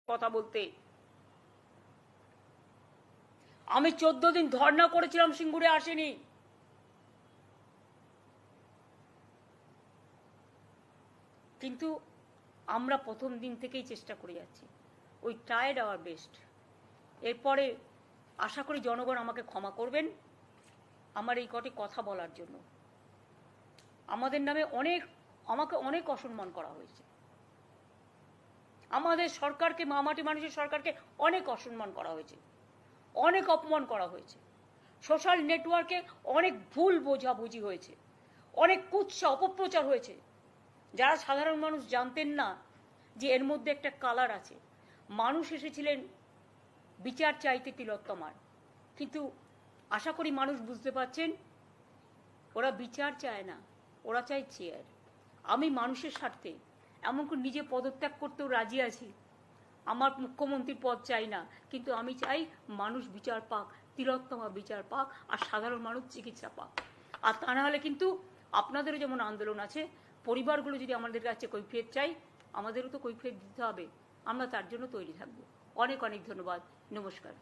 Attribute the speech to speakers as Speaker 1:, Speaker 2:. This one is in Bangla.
Speaker 1: কথা বলতে। আমি 14 দিন ধর্ণা করেছিলাম, সিঙ্গুরে আসেনি। কিন্তু আমরা প্রথম দিন থেকেই চেষ্টা করে যাচ্ছি। We tried our best. এরপরে আশা করি জনগণ আমাকে ক্ষমা করবেন আমার এই কটি কথা বলার জন্য। আমাদের নামে আমাকে অনেক অসম্মান করা হয়েছে। আমাদের সরকারকে, মামাটি মানুষের সরকারকে অনেক অসম্মান করা হয়েছে, অনেক অপমান করা হয়েছে। সোশ্যাল নেটওয়ার্কে অনেক ভুল বোঝাবুঝি হয়েছে, অনেক কুৎসা অপপ্রচার হয়েছে, যারা সাধারণ মানুষ জানতেন না যে এর মধ্যে একটা কালার আছে। মানুষ এসেছিলেন বিচার চাইতে তিলোত্তমার, কিন্তু আশা করি মানুষ বুঝতে পারছেন ওরা বিচার চায় না, ওরা চায় চেয়ার। আমি মানুষের স্বার্থে এমনকি নিজে পদত্যাগ করতেও রাজি আছি। আমার মুখ্যমন্ত্রীর পদ চাই না, কিন্তু আমি চাই মানুষ বিচার পাক, তিলোত্তমা বিচার পাক, আর সাধারণ মানুষ চিকিৎসা পাক। আর তা না হলে কিন্তু আপনাদেরও যেমন আন্দোলন আছে, পরিবারগুলো যদি আমাদের কাছে কৈফিয়ত চাই, আমাদেরও তো কৈফিয়ত দিতে হবে। আমরা তার জন্য তৈরি থাকবো। অনেক অনেক ধন্যবাদ। নমস্কার।